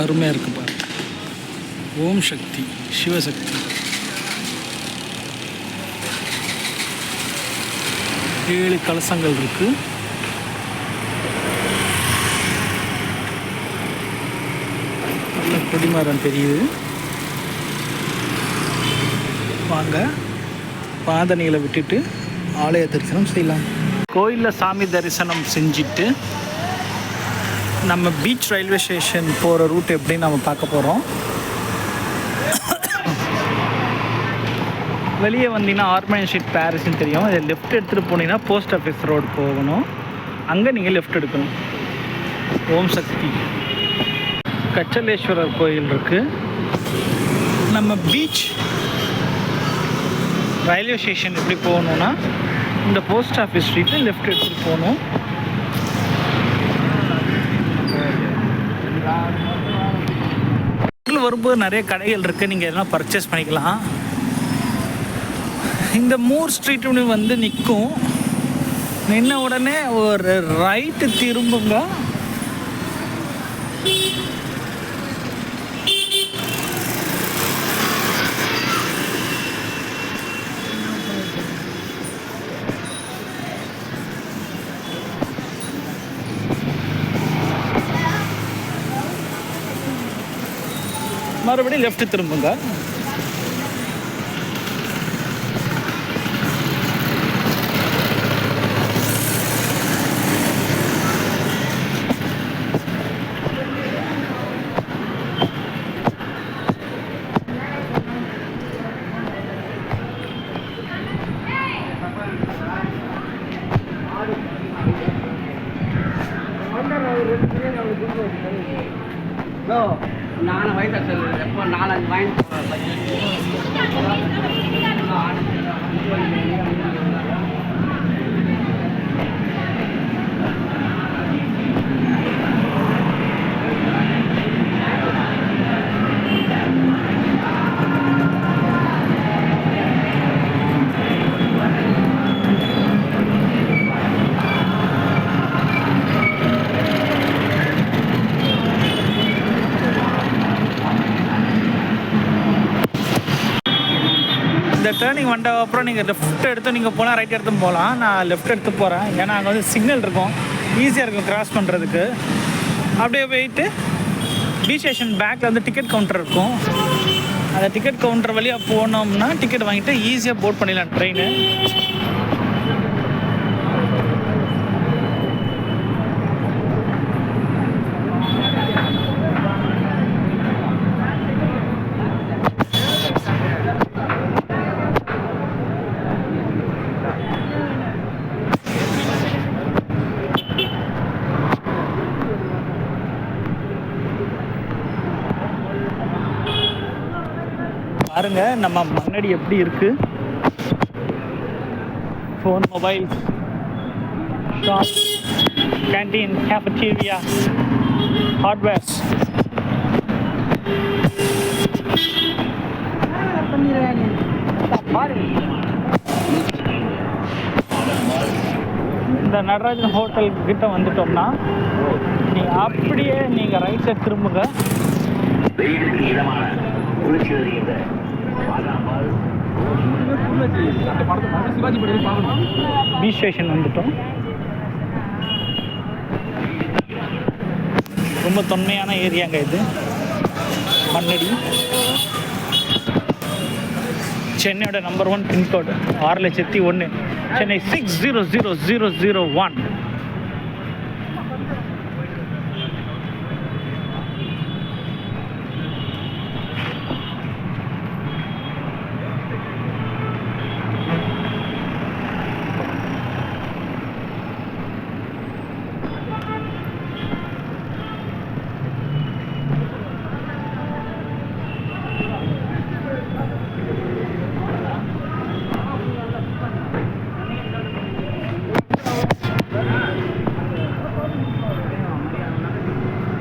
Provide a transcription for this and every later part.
அருமையாக இருக்குது பாருங்க. ஓம் சக்தி, சிவசக்தி. 7 கலசங்கள் இருக்குது. நல்ல கொடிமரம் தெரியுது. வாங்க பாதணிகளை விட்டுட்டு ஆலய தரிசனம் செய்யலாம். கோயிலில் சாமி தரிசனம் செஞ்சுட்டு நம்ம பீச் ரயில்வே ஸ்டேஷன் போகிற ரூட் எப்படின்னு நம்ம பார்க்க போகிறோம். வெளியே வந்தீங்கன்னா ஆர்மேனியன் ஸ்ட்ரீட் பாரிஸ்ன்னு தெரியும். இதை லெஃப்ட் எடுத்துகிட்டு போனீங்கன்னா போஸ்ட் ஆஃபீஸ் ரோடு போகணும். அங்கே நீங்கள் லெஃப்ட் எடுக்கணும். ஓம் சக்தி. கச்சலேஸ்வரர் கோயில் இருக்குது. நம்ம பீச் ரயில்வே ஸ்டேஷன் எப்படி போகணுன்னா இந்த போஸ்ட் ஆஃபீஸ் ஸ்ட்ரீட்டில் லெஃப்ட் எடுத்துகிட்டு போகணும். வரும்போது நிறைய கடைகள் இருக்குது. நீங்கள் எதனா பர்ச்சேஸ் பண்ணிக்கலாம். இந்த மூர் ஸ்ட்ரீட்டு வந்து நிற்கும். நின்ன உடனே ஒரு ரைட்டு திரும்புங்க. மறுபடியும் லெஃப்ட் திரும்புங்க. நானும் வயசு எப்போ 4-5 வாங்கிட்டு இந்த டேர்னிங் வந்த அப்புறம் நீங்கள் லெஃப்ட் எடுத்து நீங்கள் போனால் ரைட் எடுத்து போகலாம். நான் லெஃப்ட் எடுத்து போகிறேன். ஏன்னா அங்கே வந்து சிக்னல் இருக்கும், ஈஸியாக இருக்கும் கிராஸ் பண்ணுறதுக்கு. அப்படியே போயிட்டு பீச் ஸ்டேஷன் பேக்கில் வந்து டிக்கெட் கவுண்டர் இருக்கும். அந்த டிக்கெட் கவுண்டர் வழியாக போனோம்னா டிக்கெட் வாங்கிட்டு ஈஸியாக போர்ட் பண்ணிடலாம் ட்ரெயின். பாருங்க நம்ம மண்ணடி எப்படி இருக்கு. Phone, mobile shop, canteen, cafeteria, hardwares. இந்த நடராஜன் ஹோட்டல் கிட்ட வந்துட்டோம்னா அப்படியே நீங்கள் ரைட் சைட் திரும்புங்க. பீச் ஸ்டேஷன் வந்துட்டோம். ரொம்ப தொன்மையான ஏரியாங்க இது மண்ணடி. சென்னையோட நம்பர் 1 பின்கோடு 6,01,000. சென்னை 600001.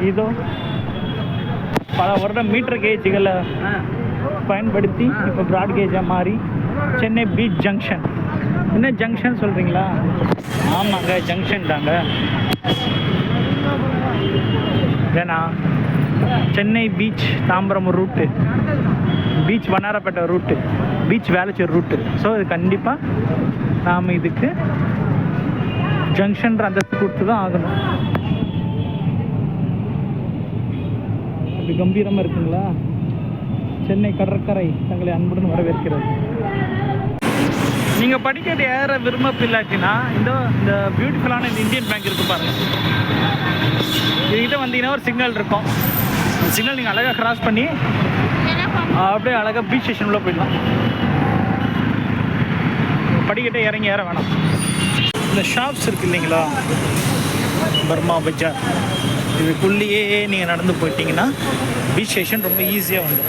இதோ பல வருடம் மீட்டர் கேஜுகளை பயன்படுத்தி இப்போ ப்ராட் கேஜாக மாறி சென்னை பீச் ஜங்ஷன். என்ன ஜங்ஷன் சொல்கிறீங்களா? ஆமாங்க, ஜங்ஷன் தாங்க. ஏன்னா Chennai beach Tambaram route, beach Vannarapettai route, beach Velachery route. So இது கண்டிப்பாக நாம் இதுக்கு ஜங்ஷன்ற அந்த கொடுத்து தான் ஆகணும். அப்படி கம்பீரமாக இருக்குங்களா? சென்னை கடற்கரை தங்களை அன்புடன் வரவேற்கிறது. நீங்கள் படிக்கட்டு ஏற விரும்பப்பில்லாட்டினா இந்த பியூட்டிஃபுல்லான இந்த இந்தியன் பேங்க் இருக்குது பாருங்கள். இதுக்கிட்ட வந்தீங்கன்னா ஒரு சிக்னல் இருக்கும். அந்த சிக்னல் நீங்கள் அழகாக கிராஸ் பண்ணி அப்படியே அழகாக பீச் ஸ்டேஷன் உள்ள போயிடலாம். படிக்கட்டை இறங்கி ஏற வேணாம். இந்த ஷாப்ஸ் இருக்குது இல்லைங்களா, பர்மா பஜார், இதுக்குள்ளேயே நீங்கள் நடந்து போயிட்டீங்கன்னா பீச் ஸ்டேஷன் ரொம்ப ஈஸியாக வந்துடும்.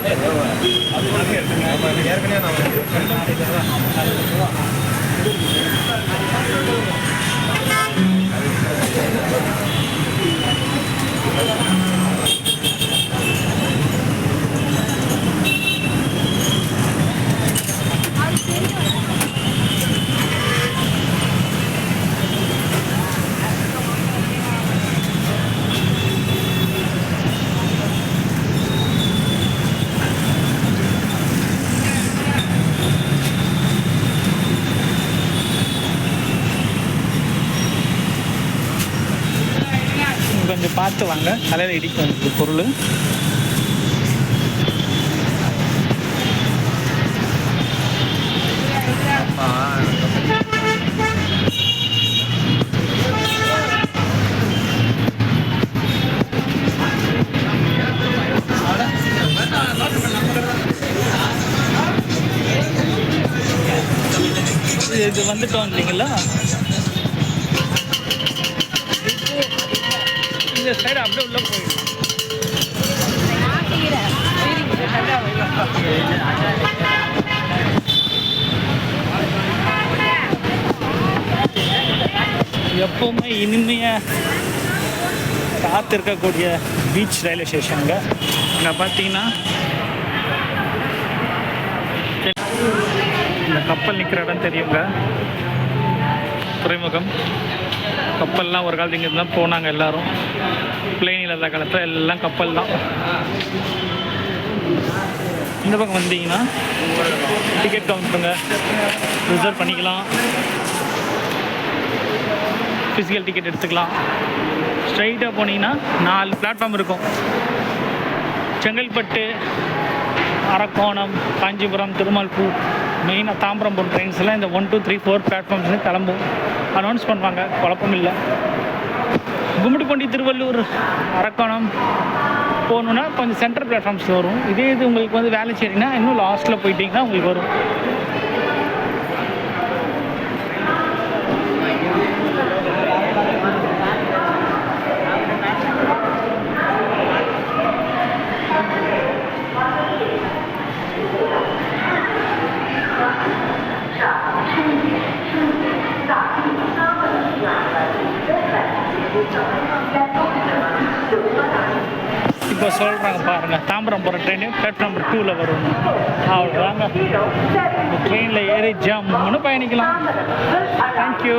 கொஞ்சம் பார்த்து வாங்க, தலையில் இடிக்கும் இந்த பொருள். இது வந்துட்டோம் இல்லைங்களா, இந்த சைடு அப்படியே உள்ள போயிடும். எப்பவுமே இனிமையாக காத்திருக்கக்கூடிய பீச் ரயில்வே ஸ்டேஷனுங்க. இங்கே பார்த்தீங்கன்னா இந்த கப்பல் நிற்கிற இடம் தெரியுங்க, துறைமுகம். கப்பல்லாம் ஒரு காலத்து இங்கே தான் போனாங்க எல்லோரும். பிளெயின் இல்லாத காலத்தில் எல்லாம் கப்பல் தான். இந்த பக்கம் வந்தீங்கன்னா டிக்கெட் கவுண்டருங்க, ரிசர்வ் பண்ணிக்கலாம், ஃபிசிக்கல் டிக்கெட் எடுத்துக்கலாம். ஸ்ட்ரைட்டாக போனீங்கன்னா 4 பிளாட்ஃபார்ம் இருக்கும். செங்கல்பட்டு, அரக்கோணம், காஞ்சிபுரம், திருமால்பூர், மெயினாக தாம்பரம் போன்ற ட்ரெயின்ஸ் எல்லாம் இந்த 1, 2, 3, 4 பிளாட்ஃபார்ம்ஸ் கிளம்பும். அனௌன்ஸ் பண்ணுவாங்க, குழப்பம் இல்லை. கும்மிடிப்பூண்டி, திருவள்ளூர், அரக்கோணம் போகணுன்னா கொஞ்சம் சென்ட்ரல் பிளாட்ஃபார்ம்ஸ் வரும். இதே இது உங்களுக்கு வந்து வேளச்சேரினா இன்னும் லாஸ்ட்டில் போயிட்டீங்கன்னா உங்களுக்கு வரும். இப்போ சொல்கிறாங்க பாருங்கள், தாம்பரம் போகிற ட்ரெயின் பிளாட்ஃபார்ம் நம்பர் 2ல் வரும். அவ்வளோதாங்க, இந்த ட்ரெயினில் ஏறி ஜம்முன்னு பயணிக்கலாம். தேங்க்யூ.